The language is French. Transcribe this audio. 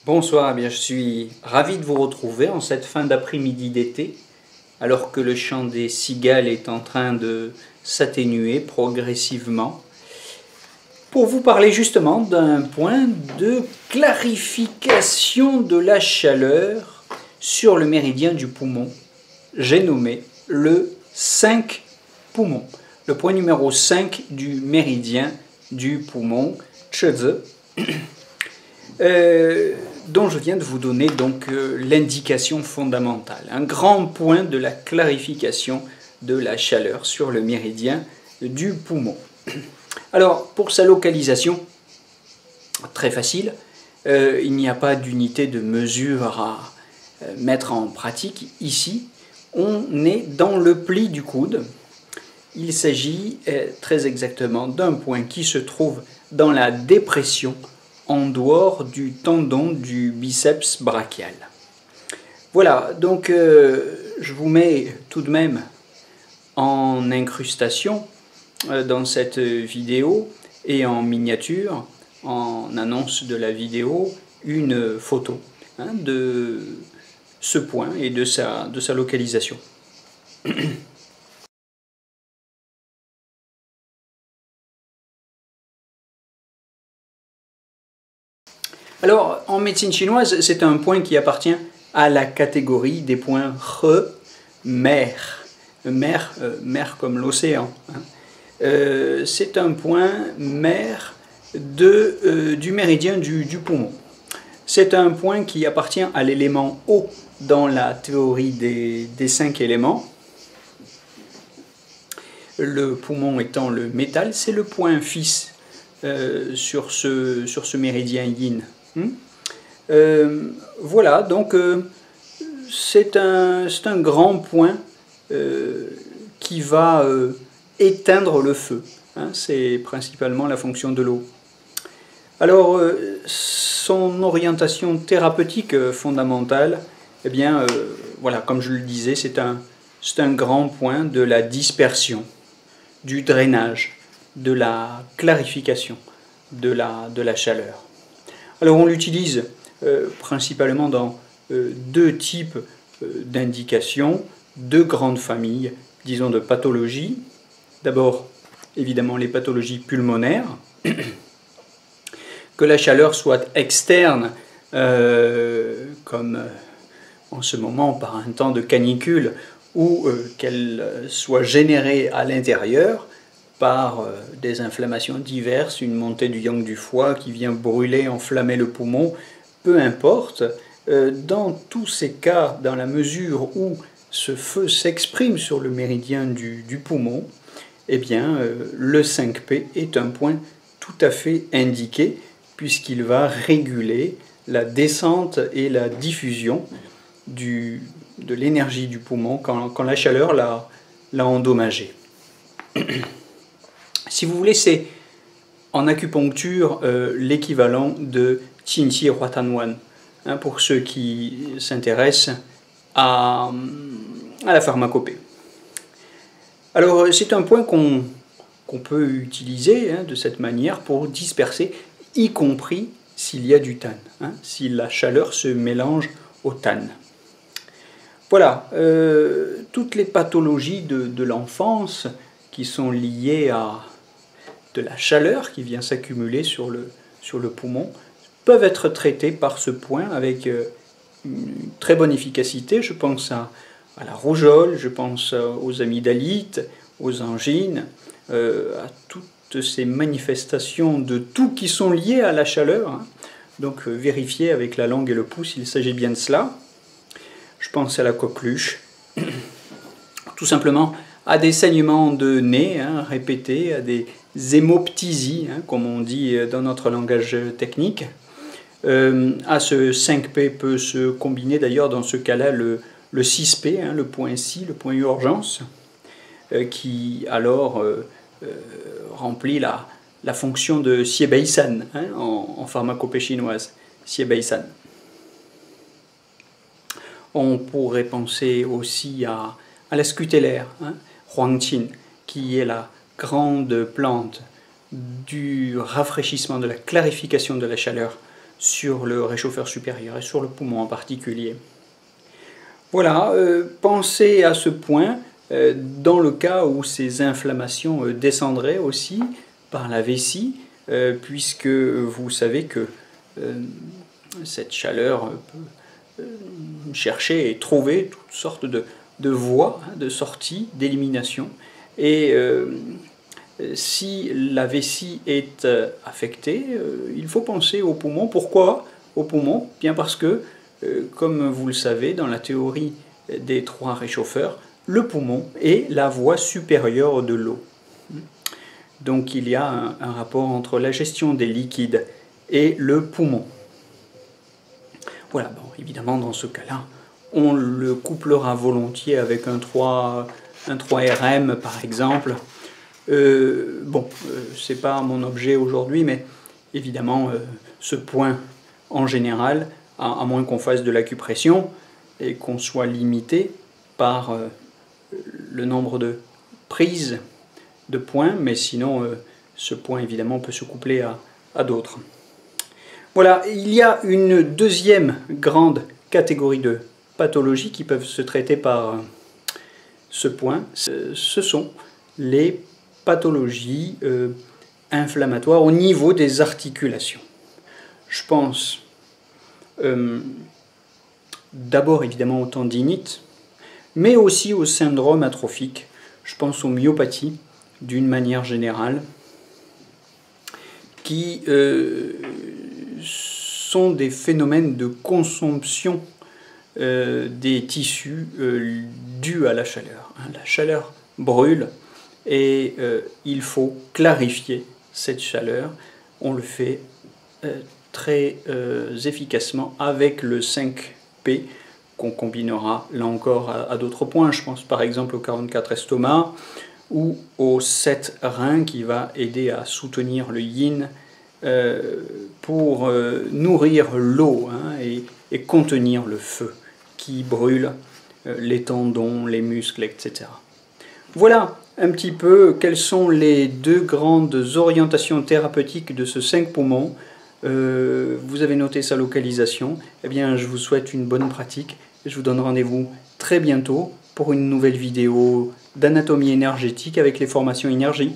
Bonsoir, eh bien, je suis ravi de vous retrouver en cette fin d'après-midi d'été, alors que le chant des cigales est en train de s'atténuer progressivement, pour vous parler justement d'un point de clarification de la chaleur sur le méridien du poumon. J'ai nommé le 5 poumon, le point numéro 5 du méridien du poumon, Cheze. Dont je viens de vous donner donc l'indication fondamentale, un grand point de la clarification de la chaleur sur le méridien du poumon. Alors, pour sa localisation, très facile, il n'y a pas d'unité de mesure à mettre en pratique. Ici, on est dans le pli du coude. Il s'agit très exactement d'un point qui se trouve dans la dépression en dehors du tendon du biceps brachial. Voilà, donc je vous mets tout de même en incrustation dans cette vidéo et en miniature, en annonce de la vidéo, une photo de ce point et de sa localisation. Alors, en médecine chinoise, c'est un point qui appartient à la catégorie des points He, mer. Mer comme l'océan. C'est un point mer du méridien du poumon. C'est un point qui appartient à l'élément eau dans la théorie des 5 éléments. Le poumon étant le métal, c'est le point fils sur ce méridien yin. Voilà, donc c'est un grand point qui va éteindre le feu. C'est principalement la fonction de l'eau. Alors, son orientation thérapeutique fondamentale, eh bien, voilà, comme je le disais, c'est un grand point de la dispersion, du drainage, de la clarification, de la chaleur. Alors on l'utilise principalement dans deux types d'indications, deux grandes familles, disons, de pathologies. D'abord, évidemment, les pathologies pulmonaires, que la chaleur soit externe, comme en ce moment par un temps de canicule, ou qu'elle soit générée à l'intérieur par des inflammations diverses, une montée du yang du foie qui vient brûler, enflammer le poumon, peu importe. Dans tous ces cas, dans la mesure où ce feu s'exprime sur le méridien du poumon, eh bien, le 5P est un point tout à fait indiqué, puisqu'il va réguler la descente et la diffusion de l'énergie du poumon quand la chaleur l'a endommagé. Si vous voulez, c'est en acupuncture l'équivalent de Qinqi Huatanwan, pour ceux qui s'intéressent à la pharmacopée. Alors, c'est un point qu'on peut utiliser de cette manière pour disperser, y compris s'il y a du than, si la chaleur se mélange au than. Voilà, toutes les pathologies de l'enfance qui sont liées à de la chaleur qui vient s'accumuler sur le poumon peuvent être traitées par ce point avec une très bonne efficacité. Je pense à la rougeole, je pense aux amygdalites, aux angines, à toutes ces manifestations de tout qui sont liées à la chaleur. Donc vérifiez avec la langue et le pouce, il s'agit bien de cela. Je pense à la coqueluche, tout simplement à des saignements de nez répétés, à des hémoptysies, comme on dit dans notre langage technique. À ce 5P peut se combiner d'ailleurs dans ce cas-là le 6P, le point SI, le point urgence, qui alors remplit la fonction de Xie-Bei-San en pharmacopée chinoise, Xie-Bei-San. On pourrait penser aussi à la scutellaire, Huangqin, qui est la grande plante du rafraîchissement, de la clarification de la chaleur sur le réchauffeur supérieur et sur le poumon en particulier. Voilà, pensez à ce point dans le cas où ces inflammations descendraient aussi par la vessie, puisque vous savez que cette chaleur peut chercher et trouver toutes sortes de voies de sortie, d'élimination. Et si la vessie est affectée, il faut penser au poumon. Pourquoi au poumon? Bien parce que, comme vous le savez, dans la théorie des 3 réchauffeurs, le poumon est la voie supérieure de l'eau. Donc il y a un rapport entre la gestion des liquides et le poumon. Voilà, bon, évidemment dans ce cas-là, on le couplera volontiers avec un 3RM par exemple. C'est pas mon objet aujourd'hui, mais évidemment ce point en général, à moins qu'on fasse de l'acupression et qu'on soit limité par le nombre de prises de points, mais sinon ce point évidemment peut se coupler à d'autres. Voilà, il y a une deuxième grande catégorie de pathologies qui peuvent se traiter par ce point. Ce sont les pathologies inflammatoires au niveau des articulations. Je pense d'abord évidemment aux tendinites, mais aussi au syndrome atrophique. Je pense aux myopathies d'une manière générale, qui sont des phénomènes de consomption des tissus dus à la chaleur. La chaleur brûle et il faut clarifier cette chaleur. On le fait très efficacement avec le 5P qu'on combinera là encore à d'autres points. Je pense par exemple au 44 estomac ou au 7 rein qui va aider à soutenir le yin pour nourrir l'eau et contenir le feu qui brûle les tendons, les muscles, etc. Voilà un petit peu quelles sont les 2 grandes orientations thérapeutiques de ce 5 poumons. Vous avez noté sa localisation. Eh bien, je vous souhaite une bonne pratique. Je vous donne rendez-vous très bientôt pour une nouvelle vidéo d'anatomie énergétique avec les formations énergie.